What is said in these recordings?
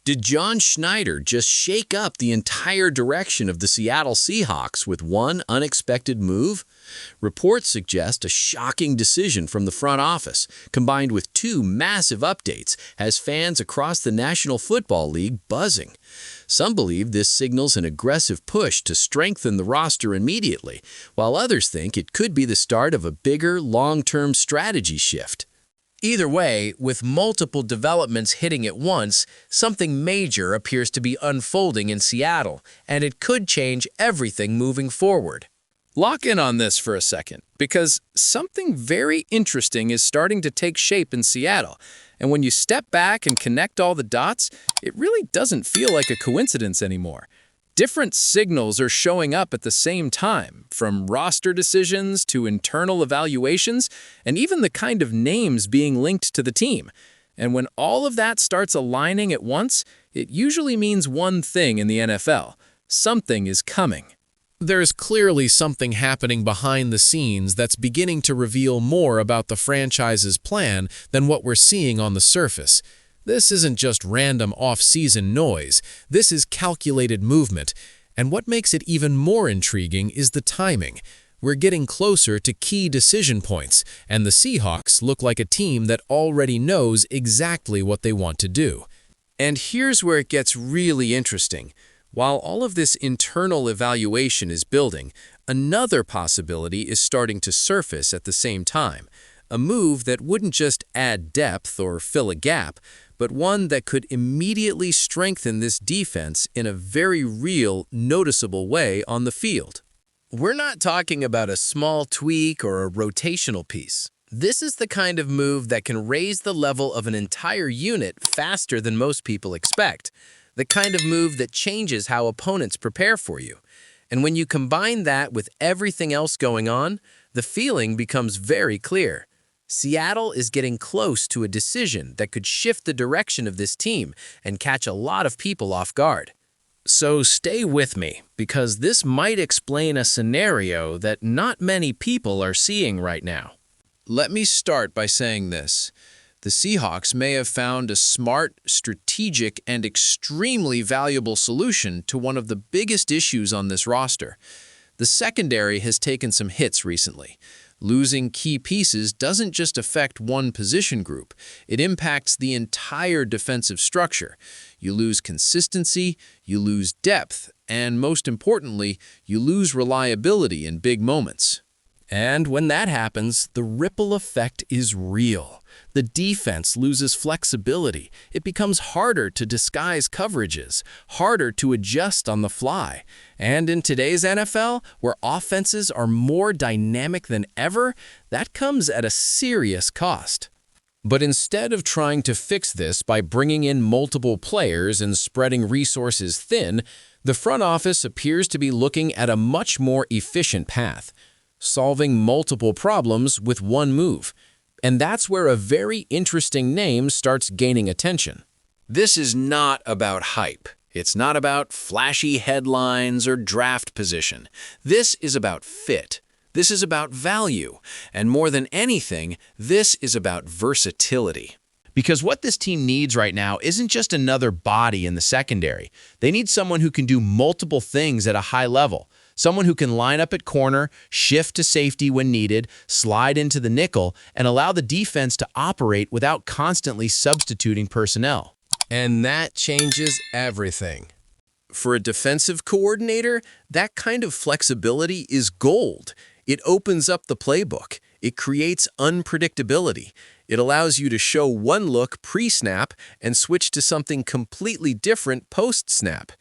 Did John Schneider just shake up the entire direction of the Seattle Seahawks with one unexpected move? Reports suggest a shocking decision from the front office, combined with two massive updates, has fans across the National Football League buzzing. Some believe this signals an aggressive push to strengthen the roster immediately, while others think it could be the start of a bigger, long-term strategy shift. Either way, with multiple developments hitting at once, something major appears to be unfolding in Seattle, and it could change everything moving forward. Lock in on this for a second, because something very interesting is starting to take shape in Seattle, and when you step back and connect all the dots, it really doesn't feel like a coincidence anymore. Different signals are showing up at the same time, from roster decisions to internal evaluations, and even the kind of names being linked to the team. And when all of that starts aligning at once, it usually means one thing in the NFL: something is coming. There's clearly something happening behind the scenes that's beginning to reveal more about the franchise's plan than what we're seeing on the surface. This isn't just random off-season noise, this is calculated movement, and what makes it even more intriguing is the timing. We're getting closer to key decision points, and the Seahawks look like a team that already knows exactly what they want to do. And here's where it gets really interesting. While all of this internal evaluation is building, another possibility is starting to surface at the same time. A move that wouldn't just add depth or fill a gap, but one that could immediately strengthen this defense in a very real, noticeable way on the field. We're not talking about a small tweak or a rotational piece. This is the kind of move that can raise the level of an entire unit faster than most people expect. The kind of move that changes how opponents prepare for you. And when you combine that with everything else going on, the feeling becomes very clear. Seattle is getting close to a decision that could shift the direction of this team and catch a lot of people off guard. So stay with me, because this might explain a scenario that not many people are seeing right now. Let me start by saying this. The Seahawks may have found a smart, strategic, and extremely valuable solution to one of the biggest issues on this roster. The secondary has taken some hits recently. Losing key pieces doesn't just affect one position group, it impacts the entire defensive structure. You lose consistency, you lose depth, and most importantly, you lose reliability in big moments. And when that happens, the ripple effect is real. The defense loses flexibility. It becomes harder to disguise coverages, harder to adjust on the fly. And in today's NFL, where offenses are more dynamic than ever, that comes at a serious cost. But instead of trying to fix this by bringing in multiple players and spreading resources thin, the front office appears to be looking at a much more efficient path, solving multiple problems with one move. And that's where a very interesting name starts gaining attention. This is not about hype. It's not about flashy headlines or draft position. This is about fit. This is about value. And more than anything, this is about versatility. Because what this team needs right now isn't just another body in the secondary. They need someone who can do multiple things at a high level. Someone who can line up at corner, shift to safety when needed, slide into the nickel, and allow the defense to operate without constantly substituting personnel. And that changes everything. For a defensive coordinator, that kind of flexibility is gold. It opens up the playbook. It creates unpredictability. It allows you to show one look pre-snap and switch to something completely different post-snap.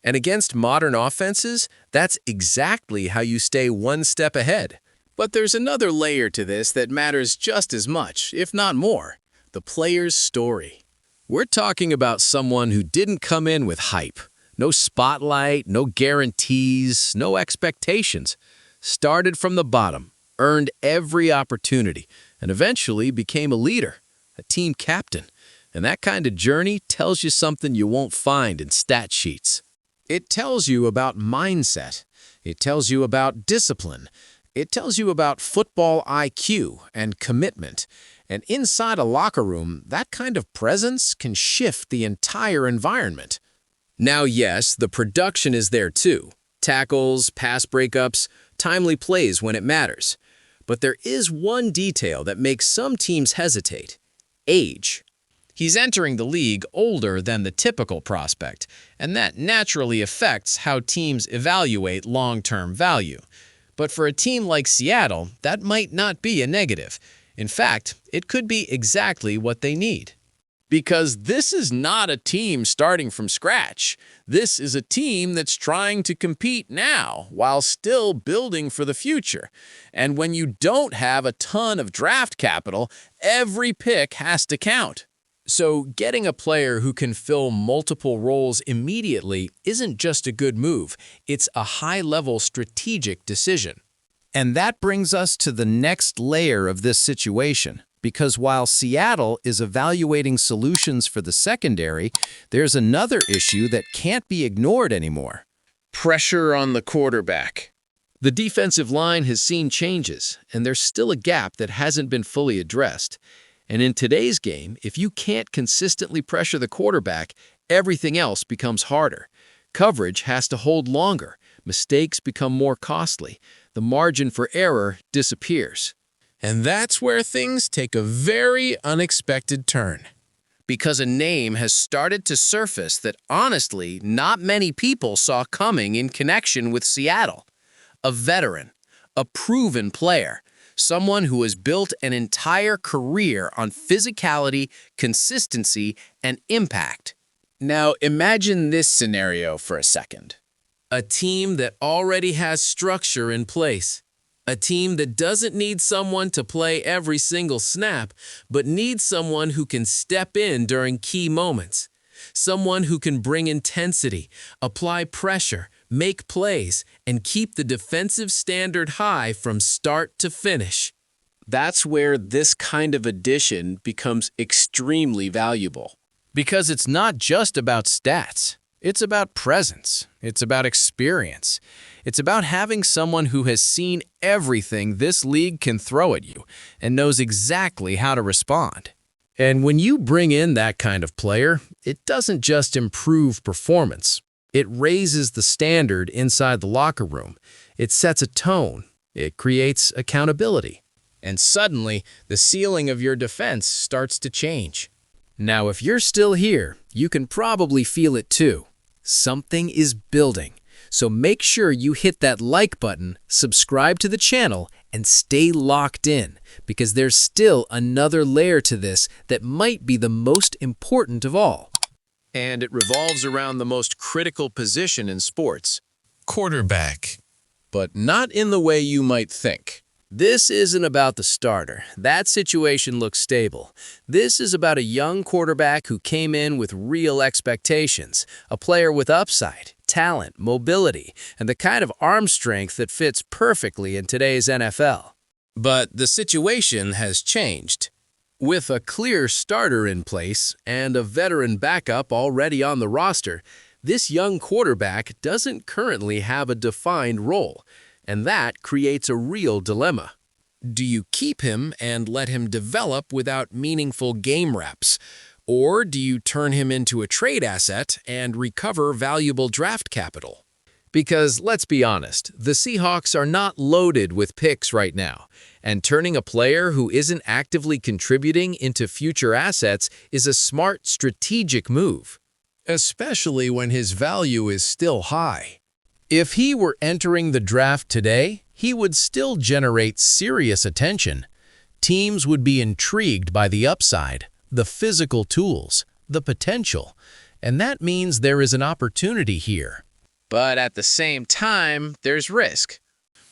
And against modern offenses, that's exactly how you stay one step ahead. But there's another layer to this that matters just as much, if not more: the player's story. We're talking about someone who didn't come in with hype. No spotlight, no guarantees, no expectations. Started from the bottom, earned every opportunity, and eventually became a leader, a team captain. And that kind of journey tells you something you won't find in stat sheets. It tells you about mindset. It tells you about discipline. It tells you about football IQ and commitment. And inside a locker room, that kind of presence can shift the entire environment. Now, yes, the production is there too. Tackles, pass breakups, timely plays when it matters. But there is one detail that makes some teams hesitate: age. He's entering the league older than the typical prospect, and that naturally affects how teams evaluate long-term value. But for a team like Seattle, that might not be a negative. In fact, it could be exactly what they need. Because this is not a team starting from scratch. This is a team that's trying to compete now while still building for the future. And when you don't have a ton of draft capital, every pick has to count. So getting a player who can fill multiple roles immediately isn't just a good move. It's a high-level strategic decision. And that brings us to the next layer of this situation. Because while Seattle is evaluating solutions for the secondary, there's another issue that can't be ignored anymore: pressure on the quarterback. The defensive line has seen changes, and there's still a gap that hasn't been fully addressed. And in today's game, if you can't consistently pressure the quarterback, everything else becomes harder. Coverage has to hold longer, mistakes become more costly, the margin for error disappears. And that's where things take a very unexpected turn. Because a name has started to surface that honestly not many people saw coming in connection with Seattle. A veteran, a proven player, someone who has built an entire career on physicality, consistency, and impact. Now imagine this scenario for a second. A team that already has structure in place. A team that doesn't need someone to play every single snap, but needs someone who can step in during key moments. Someone who can bring intensity, apply pressure, make plays, and keep the defensive standard high from start to finish. That's where this kind of addition becomes extremely valuable. Because it's not just about stats. It's about presence. It's about experience. It's about having someone who has seen everything this league can throw at you and knows exactly how to respond. And when you bring in that kind of player, it doesn't just improve performance. It raises the standard inside the locker room. It sets a tone. It creates accountability. And suddenly, the ceiling of your defense starts to change. Now, if you're still here, you can probably feel it too. Something is building. So make sure you hit that like button, subscribe to the channel, and stay locked in, because there's still another layer to this that might be the most important of all. And it revolves around the most critical position in sports: Quarterback. but not in the way you might think. This isn't about the starter. That situation looks stable. This is about a young quarterback who came in with real expectations, a player with upside, talent, mobility, and the kind of arm strength that fits perfectly in today's NFL. But the situation has changed. With a clear starter in place and a veteran backup already on the roster, this young quarterback doesn't currently have a defined role, and that creates a real dilemma. Do you keep him and let him develop without meaningful game reps? Or do you turn him into a trade asset and recover valuable draft capital? Because let's be honest, the Seahawks are not loaded with picks right now, and turning a player who isn't actively contributing into future assets is a smart strategic move, especially when his value is still high. If he were entering the draft today, he would still generate serious attention. Teams would be intrigued by the upside, the physical tools, the potential, and that means there is an opportunity here. But at the same time, there's risk.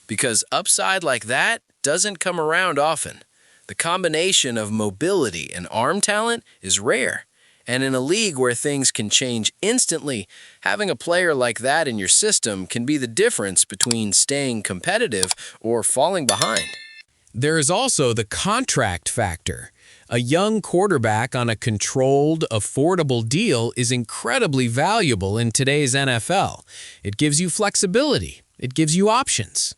Because upside like that doesn't come around often. The combination of mobility and arm talent is rare. And in a league where things can change instantly, having a player like that in your system can be the difference between staying competitive or falling behind. There is also the contract factor. A young quarterback on a controlled, affordable deal is incredibly valuable in today's NFL. It gives you flexibility. It gives you options.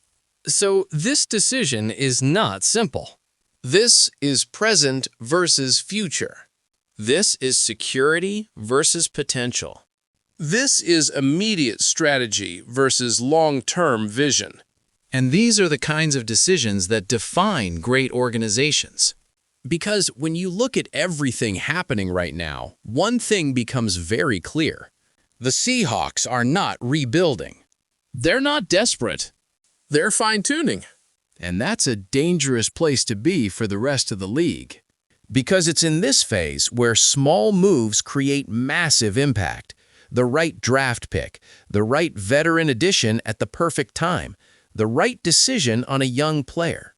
So this decision is not simple. This is present versus future. This is security versus potential. This is immediate strategy versus long-term vision. And these are the kinds of decisions that define great organizations. Because when you look at everything happening right now, one thing becomes very clear. The Seahawks are not rebuilding. They're not desperate. They're fine-tuning. And that's a dangerous place to be for the rest of the league. Because it's in this phase where small moves create massive impact. The right draft pick, the right veteran addition at the perfect time, the right decision on a young player.